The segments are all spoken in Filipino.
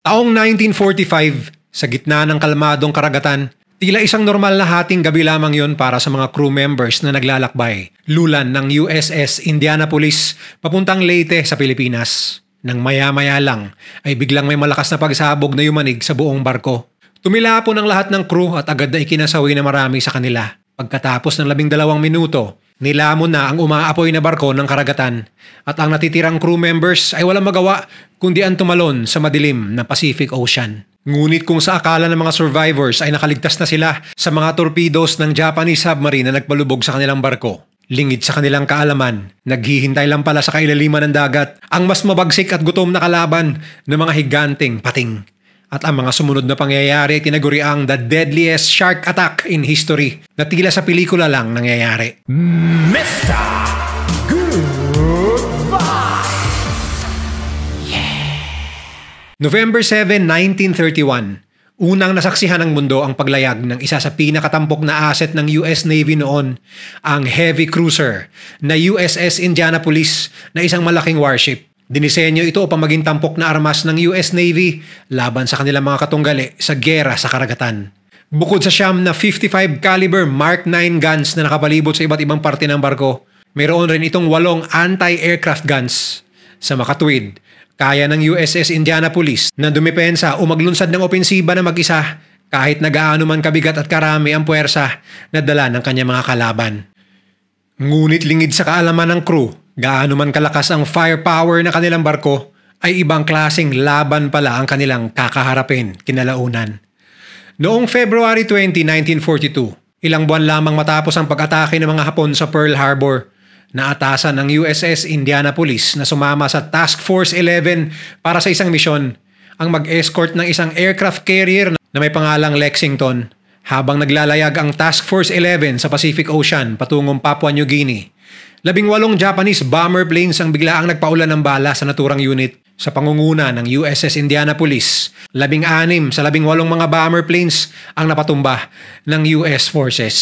Taong 1945, sa gitna ng kalmadong karagatan, tila isang normal na hating gabi lamang yon para sa mga crew members na naglalakbay, lulan ng USS Indianapolis papuntang Leyte sa Pilipinas. Nang maya-maya lang ay biglang may malakas na pagsabog na yumanig sa buong barko. Tumila po ng lahat ng crew at agad na ikinasawi na marami sa kanila. Pagkatapos ng 12 minuto, nilamon na ang umaapoy na barko ng karagatan at ang natitirang crew members ay walang magawa kundi ang tumalon sa madilim na Pacific Ocean. Ngunit kung sa akala ng mga survivors ay nakaligtas na sila sa mga torpedoes ng Japanese submarine na nagpalubog sa kanilang barko, lingid sa kanilang kaalaman, naghihintay lang pala sa kailaliman ng dagat ang mas mabagsik at gutom na kalaban ng mga higanteng pating. At ang mga sumunod na pangyayari tinaguri ang the deadliest shark attack in history na tila sa pelikula lang nangyayari. Mr. Goodbye! November 7, 1931, unang nasaksihan ng mundo ang paglayag ng isa sa pinakatampok na asset ng US Navy noon, ang heavy cruiser na USS Indianapolis na isang malaking warship. Dinisenyo ito upang maging tampok na armas ng US Navy laban sa kanilang mga katunggali sa giyera sa karagatan. Bukod sa siyam na 55 caliber Mark 9 guns na nakapalibot sa iba't ibang parte ng barko, mayroon rin itong 8 anti-aircraft guns. Sa makatuwid, kaya ng USS Indianapolis na dumepensa o maglunsad ng opensiba na mag-isa kahit na gaano man kabigat at karami ang puwersa na dala ng kanyang mga kalaban. Ngunit lingid sa kaalaman ng crew, gaano man kalakas ang firepower na kanilang barko, ay ibang klaseng laban pala ang kanilang kakaharapin kinalaunan. Noong February 20, 1942, ilang buwan lamang matapos ang pag-atake ng mga Hapon sa Pearl Harbor, naatasan ng USS Indianapolis na sumama sa Task Force 11 para sa isang misyon, ang mag-escort ng isang aircraft carrier na may pangalang Lexington habang naglalayag ang Task Force 11 sa Pacific Ocean patungong Papua New Guinea. 18 Japanese bomber planes ang biglaang nagpaulan ng bala sa naturang unit sa pangunguna ng USS Indianapolis. 16 sa 18 mga bomber planes ang napatumba ng US forces.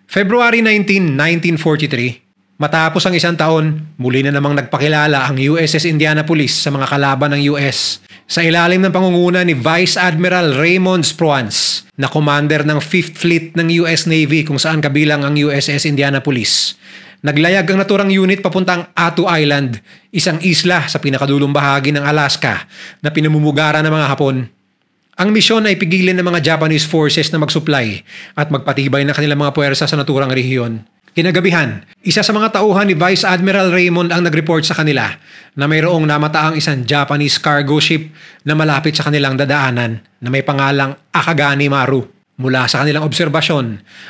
February 19, 1943, matapos ang isang taon, muli na namang nagpakilala ang USS Indianapolis sa mga kalaban ng US sa ilalim ng pangunguna ni Vice Admiral Raymond Sproans na commander ng 5th Fleet ng US Navy kung saan kabilang ang USS Indianapolis. Naglayag ang naturang unit papuntang Attu Island, isang isla sa pinakadulong bahagi ng Alaska na pinamumugaran ng mga Hapon. Ang misyon ay pigilin ng mga Japanese forces na mag-supply at magpatibay ng kanilang mga puwersa sa naturang rehiyon. Kinagabihan, isa sa mga tauhan ni Vice Admiral Raymond ang nag-report sa kanila na mayroong namataang isang Japanese cargo ship na malapit sa kanilang dadaanan na may pangalang Akagani Maru. Mula sa kanilang obserbasyon,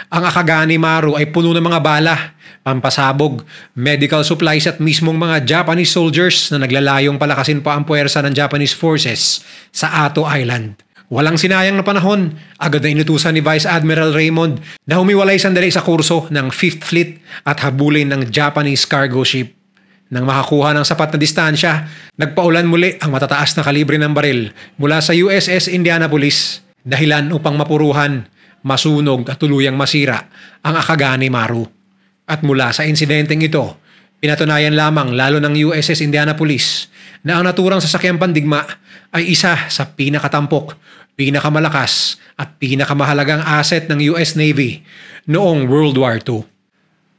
ang Akagani Maru ay puno ng mga bala, pampasabog, medical supplies at mismong mga Japanese soldiers na naglalayong palakasin pa ang puwersa ng Japanese forces sa Attu Island. Walang sinayang na panahon, agad na inutusan ni Vice Admiral Raymond na humiwalay sandali sa kurso ng 5th Fleet at habulin ng Japanese cargo ship. Nang makakuha ng sapat na distansya, nagpaulan muli ang matataas na kalibre ng baril mula sa USS Indianapolis, dahilan upang mapuruhan, masunog at tuluyang masira ang Akagani Maru. At mula sa insidenteng ito, pinatunayan lamang lalo ng USS Indianapolis na ang naturang sasakyang pandigma ay isa sa pinakatampok, pinakamalakas at pinakamahalagang asset ng US Navy noong World War II.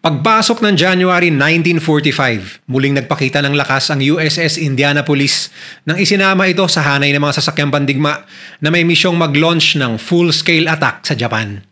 Pagpasok ng January 1945, muling nagpakita ng lakas ang USS Indianapolis nang isinama ito sa hanay ng mga sasakyang pandigma na may misyong mag-launch ng full-scale attack sa Japan.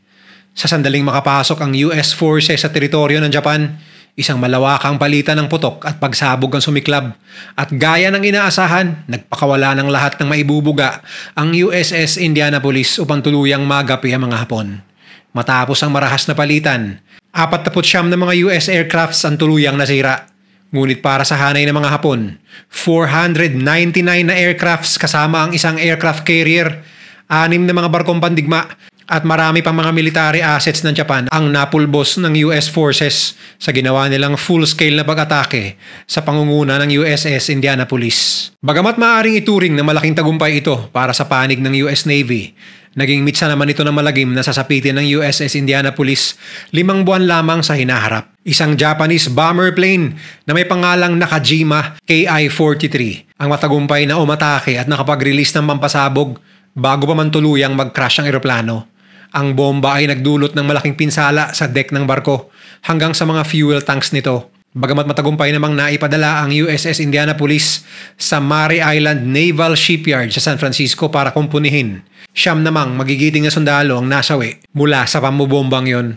Sa sandaling makapasok ang US forces sa teritoryo ng Japan, isang malawakang palitan ng putok at pagsabog ang sumiklab at gaya ng inaasahan, nagpakawala ng lahat ng maibubuga ang USS Indianapolis upang tuluyang magapi ang mga Hapon. Matapos ang marahas na palitan, 49 na mga US aircrafts ang tuluyang nasira. Ngunit para sa hanay ng mga Hapon, 499 na aircrafts kasama ang isang aircraft carrier, 6 na mga barkong pandigma at marami pang mga military assets ng Japan ang napulbos ng US forces sa ginawa nilang full-scale na pag-atake sa pangunguna ng USS Indianapolis. Bagamat maaaring ituring na malaking tagumpay ito para sa panig ng US Navy, naging mitsa naman ito ng malagim na sasapitin ng USS Indianapolis 5 buwan lamang sa hinaharap. Isang Japanese bomber plane na may pangalang Nakajima Ki-43 ang matagumpay na umatake at nakapag-release ng pampasabog bago pa man tuluyang mag-crash ang eroplano. Ang bomba ay nagdulot ng malaking pinsala sa deck ng barko hanggang sa mga fuel tanks nito. Bagamat matagumpay namang naipadala ang USS Indianapolis sa Mare Island Naval Shipyard sa San Francisco para kumpunihin, siyam namang magigiting na sundalo ang nasawi mula sa pambobombang yon.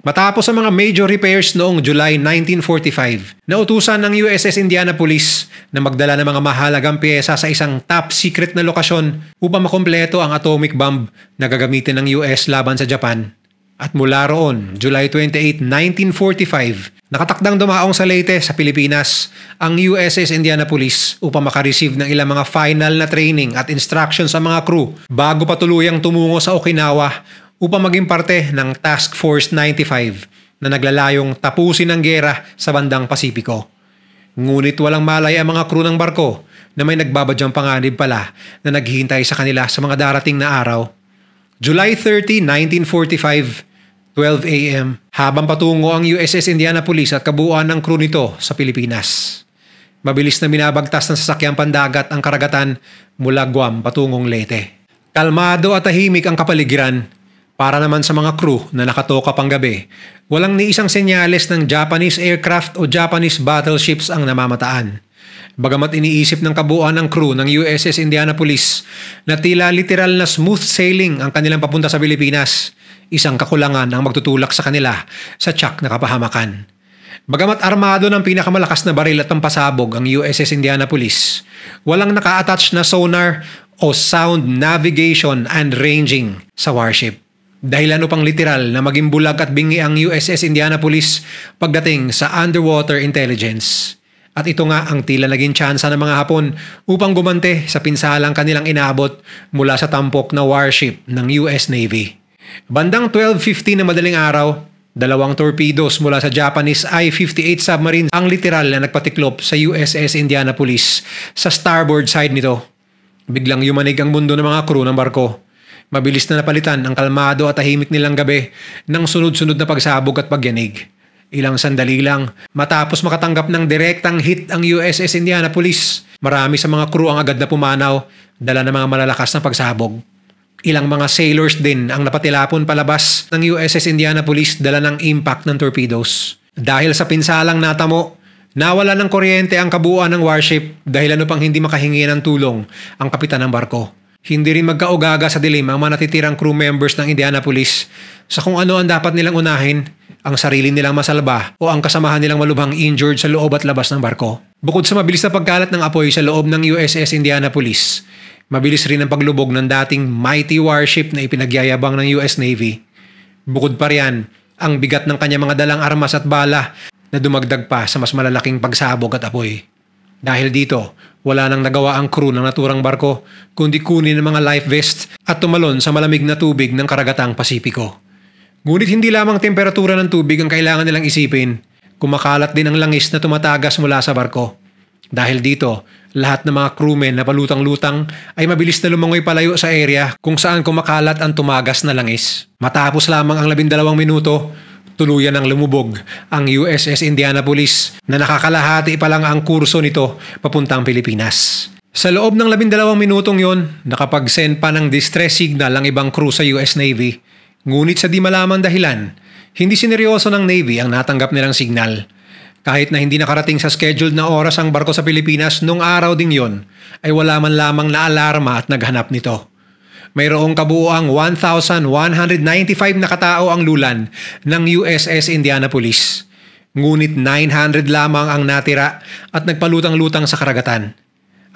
Matapos ang mga major repairs noong July 1945, nautusan ng USS Indianapolis na magdala ng mga mahalagang piyesa sa isang top secret na lokasyon upang makumpleto ang atomic bomb na gagamitin ng US laban sa Japan. At mula roon, July 28, 1945, nakatakdang dumaong sa Leyte sa Pilipinas ang USS Indianapolis upang makareceive ng ilang mga final na training at instructions sa mga crew bago pa tuluyang tumungo sa Okinawa upang maging parte ng Task Force 95 na naglalayong tapusin ang giyera sa bandang Pasipiko. Ngunit walang malay ang mga crew ng barko na may nagbabadyang panganib pala na naghihintay sa kanila sa mga darating na araw. July 30, 1945, 12 a.m. habang patungo ang USS Indianapolis at kabuuan ng crew nito sa Pilipinas. Mabilis na binabagtas ng sasakyang pandagat ang karagatan mula Guam patungong Leyte. Kalmado at tahimik ang kapaligiran. Para naman sa mga crew na nakatoka pang gabi, walang ni isang senyales ng Japanese aircraft o Japanese battleships ang namamataan. Bagamat iniisip ng kabuuan ng crew ng USS Indianapolis na tila literal na smooth sailing ang kanilang papunta sa Pilipinas, isang kakulangan ang magtutulak sa kanila sa tiyak na kapahamakan. Bagamat armado ng pinakamalakas na baril at pampasabog ang USS Indianapolis, walang naka-attach na sonar o sound navigation and ranging sa warship. Dahilan upang literal na maging bulag at bingi ang USS Indianapolis pagdating sa underwater intelligence. At ito nga ang tila naging tsansa ng mga Hapon upang gumante sa pinsalang kanilang inaabot mula sa tampok na warship ng US Navy. Bandang 12:50 ng madaling araw, dalawang torpedoes mula sa Japanese I-58 submarine ang literal na nagpatiklop sa USS Indianapolis sa starboard side nito. Biglang yumanig ang mundo ng mga crew ng barko. Mabilis na napalitan ang kalmado at tahimik nilang gabi ng sunod-sunod na pagsabog at pagyanig. Ilang sandali lang, matapos makatanggap ng direktang hit ang USS Indianapolis, marami sa mga crew ang agad na pumanaw, dala ng mga malalakas na pagsabog. Ilang mga sailors din ang napatilapon palabas ng USS Indianapolis dala ng impact ng torpedoes. Dahil sa pinsalang natamo, nawala ng kuryente ang kabuuan ng warship dahilan upang hindi makahingi ng tulong ang kapitan ng barko. Hindi rin magkaugaga sa dilim ang mga natitirang crew members ng Indianapolis sa kung ano ang dapat nilang unahin, ang sarili nilang masalba o ang kasamahan nilang malubhang injured sa loob at labas ng barko. Bukod sa mabilis na pagkalat ng apoy sa loob ng USS Indianapolis, mabilis rin ang paglubog ng dating mighty warship na ipinagyayabang ng US Navy. Bukod pa riyan, ang bigat ng kanyang mga dalang armas at bala na dumagdag pa sa mas malalaking pagsabog at apoy. Dahil dito, wala nang nagawa ang crew ng naturang barko kundi kunin ang mga life vest at tumalon sa malamig na tubig ng karagatang Pasipiko. Ngunit hindi lamang temperatura ng tubig ang kailangan nilang isipin, kumakalat din ang langis na tumatagas mula sa barko. Dahil dito, lahat ng mga crewmen na palutang-lutang ay mabilis na lumangoy palayo sa area kung saan kumakalat ang tumagas na langis. Matapos lamang ang 12 minuto, tuluyan ng lumubog ang USS Indianapolis na nakakalahati pa lang ang kurso nito papuntang Pilipinas. Sa loob ng 12 minutong yon, nakapag-send pa ng distress signal ang ibang crew sa US Navy. Ngunit sa di malamang dahilan, hindi sineryoso ng Navy ang natanggap nilang signal. Kahit na hindi nakarating sa scheduled na oras ang barko sa Pilipinas nung araw ding yon, ay wala man lamang na alarma at naghanap nito. Mayroong kabuuang 1,195 na katao ang lulan ng USS Indianapolis. Ngunit 900 lamang ang natira at nagpalutang-lutang sa karagatan.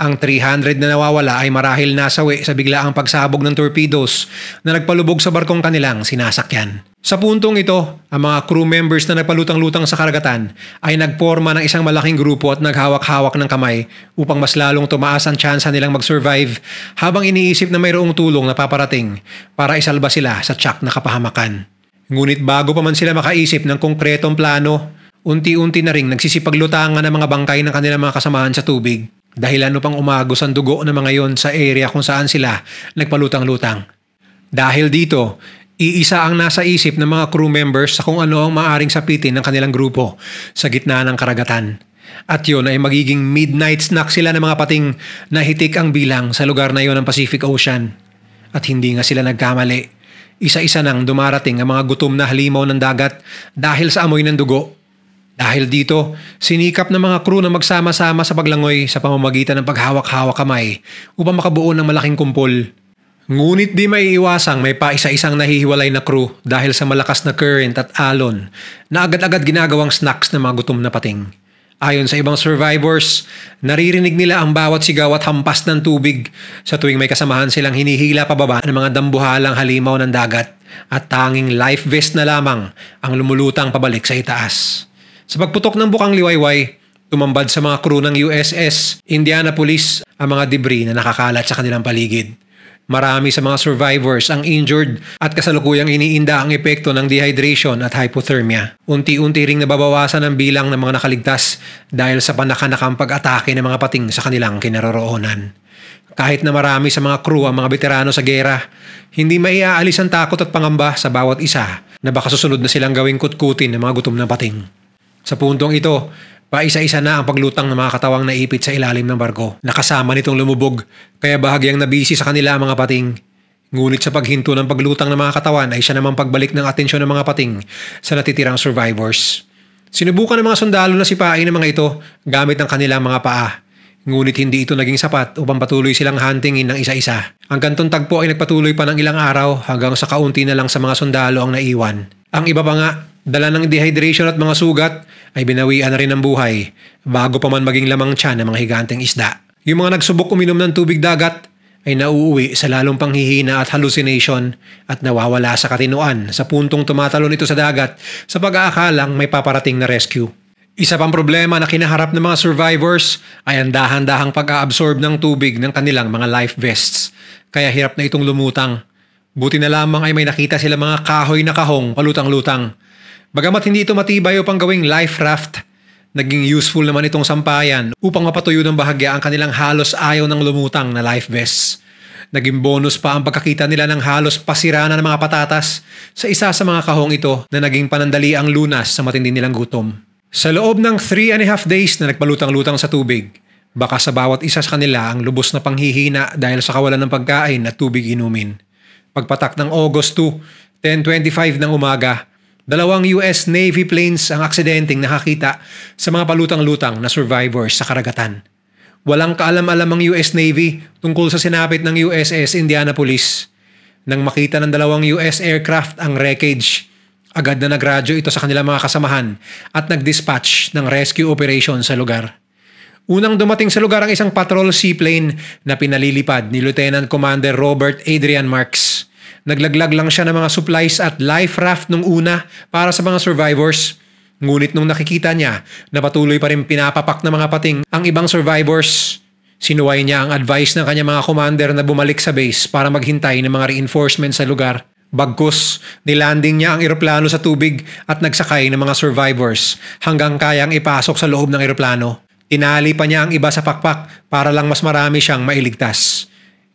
Ang 300 na nawawala ay marahil nasawi sa biglaang pagsabog ng torpedoes na nagpalubog sa barkong kanilang sinasakyan. Sa puntong ito, ang mga crew members na nagpalutang-lutang sa karagatan ay nagporma ng isang malaking grupo at naghawak-hawak ng kamay upang mas lalong tumaas ang tsansa nilang mag-survive habang iniisip na mayroong tulong na paparating para isalba sila sa tiyak na kapahamakan. Ngunit bago pa man sila makaisip ng konkretong plano, unti-unti na ring nagsisipaglutangan ang mga bangkay ng kanilang mga kasamahan sa tubig. Dahilan upang umagos ang dugo ng mga yon sa area kung saan sila nagpalutang-lutang. Dahil dito, Iisa ang nasa isip ng mga crew members sa kung ano ang maaring sapitin ng kanilang grupo sa gitna ng karagatan. At yun ay magiging midnight snack sila ng mga pating na hitik ang bilang sa lugar na yun ng Pacific Ocean. At hindi nga sila nagkamali. Isa-isa nang dumarating ang mga gutom na halimaw ng dagat dahil sa amoy ng dugo. Dahil dito, sinikap ng mga crew na magsama-sama sa paglangoy sa pamamagitan ng paghawak-hawak kamay upang makabuo ng malaking kumpol. Ngunit di maiiwasang may paisa-isang nahihiwalay na crew dahil sa malakas na current at alon na agad-agad ginagawang snacks ng mga gutom na pating. Ayon sa ibang survivors, naririnig nila ang bawat sigaw at hampas ng tubig sa tuwing may kasamahan silang hinihila pababa ng mga dambuhalang halimaw ng dagat at tanging life vest na lamang ang lumulutang pabalik sa itaas. Sa pagputok ng bukang liwayway, tumambad sa mga crew ng USS Indianapolis ang mga debris na nakakalat sa kanilang paligid. Marami sa mga survivors ang injured at kasalukuyang iniinda ang epekto ng dehydration at hypothermia. Unti-unti ring nababawasan ang bilang ng mga nakaligtas dahil sa panakanakang pag-atake ng mga pating sa kanilang kinaroroonan. Kahit na marami sa mga crew ang mga veterano sa gera, hindi maiaalis ang takot at pangamba sa bawat isa na baka susunod na silang gawing kutkutin ng mga gutom na pating. Sa puntong ito, paisa-isa na ang paglutang ng mga katawang naipit sa ilalim ng barko. Nakasama nitong lumubog, kaya bahagyang nabisi sa kanila ang mga pating. Ngunit sa paghinto ng paglutang ng mga katawan ay siya namang pagbalik ng atensyon ng mga pating sa natitirang survivors. Sinubukan ng mga sundalo na sipain ng mga ito gamit ang kanilang mga paa. Ngunit hindi ito naging sapat upang patuloy silang huntingin ng isa-isa. Ang gantong tagpo ay nagpatuloy pa ng ilang araw hanggang sa kaunti na lang sa mga sundalo ang naiwan. Ang iba pa nga, dala ng dehydration at mga sugat, ay binawian na rin ng buhay bago pa man maging lamang tiyan ng mga higanteng isda. Yung mga nagsubok uminom ng tubig dagat ay nauuwi sa lalong panghihina at hallucination at nawawala sa katinuan sa puntong tumatalon ito sa dagat sa pag-aakalang may paparating na rescue. Isa pang problema na kinaharap ng mga survivors ay ang dahan-dahang pag-aabsorb ng tubig ng kanilang mga life vests. Kaya hirap na itong lumutang. Buti na lamang ay may nakita sila mga kahoy na kahong palutang-lutang. Bagamat hindi ito matibay upang gawing life raft, naging useful naman itong sampayan upang mapatuyo ng bahagya ang kanilang halos ayaw ng lumutang na life vests. Naging bonus pa ang pagkakita nila ng halos pasira na ng mga patatas sa isa sa mga kahong ito na naging panandali ang lunas sa matindi nilang gutom. Sa loob ng 3.5 days na nagpalutang-lutang sa tubig, baka sa bawat isa sa kanila ang lubos na panghihina dahil sa kawalan ng pagkain at tubig inumin. Pagpatak ng August 2, 10:25 ng umaga, 2 US Navy planes ang aksidenteng nakakita sa mga palutang-lutang na survivors sa karagatan. Walang kaalam-alam ang US Navy tungkol sa sinapit ng USS Indianapolis. Nang makita ng 2 US aircraft ang wreckage, agad na nagradyo ito sa kanilang mga kasamahan at nag-dispatch ng rescue operation sa lugar. Unang dumating sa lugar ang isang patrol seaplane na pinalilipad ni Lieutenant Commander Robert Adrian Marks. Naglaglag lang siya ng mga supplies at life raft nung una para sa mga survivors. Ngunit nung nakikita niya na patuloy pa rin pinapapak ng mga pating ang ibang survivors, sinuway niya ang advice ng kanyang mga commander na bumalik sa base para maghintay ng mga reinforcements sa lugar. Bagkus, nilanding niya ang eroplano sa tubig at nagsakay ng mga survivors hanggang kayang ipasok sa loob ng eroplano. Tinali pa niya ang iba sa pakpak para lang mas marami siyang mailigtas.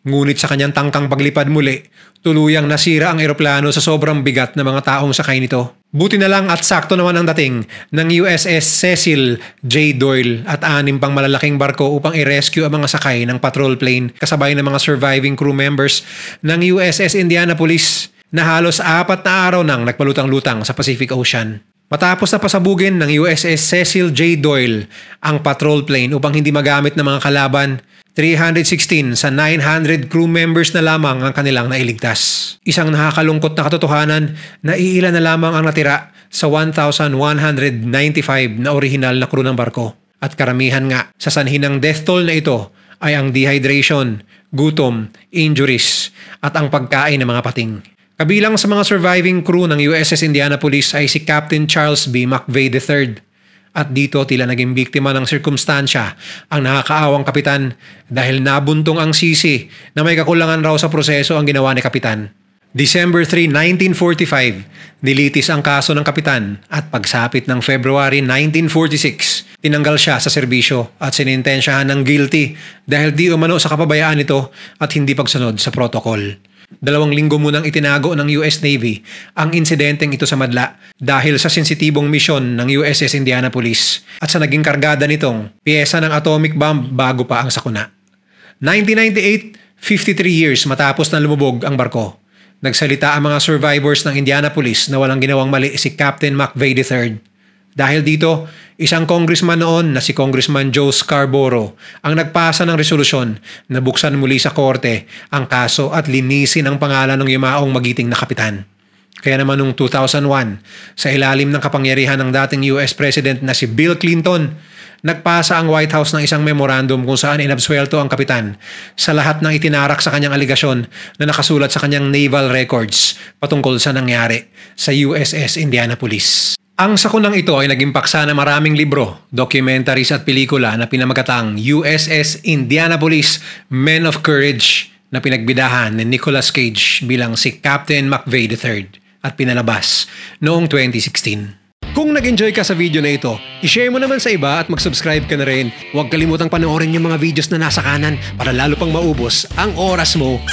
Ngunit sa kanyang tangkang paglipad muli, tuluyang nasira ang eroplano sa sobrang bigat ng mga taong sakay nito. Buti na lang at sakto naman ang dating ng USS Cecil J. Doyle at 6 pang malalaking barko upang i-rescue ang mga sakay ng patrol plane kasabay ng mga surviving crew members ng USS Indianapolis na halos 4 na araw nang nagpalutang-lutang sa Pacific Ocean. Matapos na pasabugin ng USS Cecil J. Doyle ang patrol plane upang hindi magamit ng mga kalaban, 316 sa 900 crew members na lamang ang kanilang nailigtas. Isang nakakalungkot na katotohanan na iilan na lamang ang natira sa 1,195 na orihinal na crew ng barko. At karamihan nga sa sanhi ng death toll na ito ay ang dehydration, gutom, injuries at ang pagkain ng mga pating. Kabilang sa mga surviving crew ng USS Indianapolis ay si Captain Charles B. McVeigh III. At dito tila naging biktima ng sirkumstansya ang nakakaawang kapitan dahil nabuntong ang sisi na may kakulangan raw sa proseso ang ginawa ni kapitan. December 3, 1945, nilitis ang kaso ng kapitan at pagsapit ng February 1946, tinanggal siya sa serbisyo at sinintensyahan ng guilty dahil di umano sa kapabayaan nito at hindi pagsunod sa protocol. 2 linggo munang itinago ng US Navy ang insidenteng ito sa Madla dahil sa sensitibong misyon ng USS Indianapolis at sa naging kargada nitong piyesa ng atomic bomb bago pa ang sakuna. 1998, 53 years matapos na lumubog ang barko. Nagsalita ang mga survivors ng Indianapolis na walang ginawang mali si Captain McVeigh III. Dahil dito, isang congressman noon na si Congressman Joe Scarborough ang nagpasa ng resolusyon na buksan muli sa korte ang kaso at linisin ang pangalan ng yumaong magiting na kapitan. Kaya naman noong 2001, sa ilalim ng kapangyarihan ng dating US President na si Bill Clinton, nagpasa ang White House ng isang memorandum kung saan inabsuelto ang kapitan sa lahat ng itinarak sa kanyang aligasyon na nakasulat sa kanyang naval records patungkol sa nangyari sa USS Indianapolis. Ang sakunang ito ay naging paksa ng maraming libro, documentaries at pelikula na pinamagatang USS Indianapolis Men of Courage na pinagbidahan ni Nicolas Cage bilang si Captain McVeigh III at pinalabas noong 2016. Kung nag-enjoy ka sa video na ito, i-share mo naman sa iba at mag-subscribe ka na rin. Huwag kalimutang panoorin yung mga videos na nasa kanan para lalo pang maubos ang oras mo.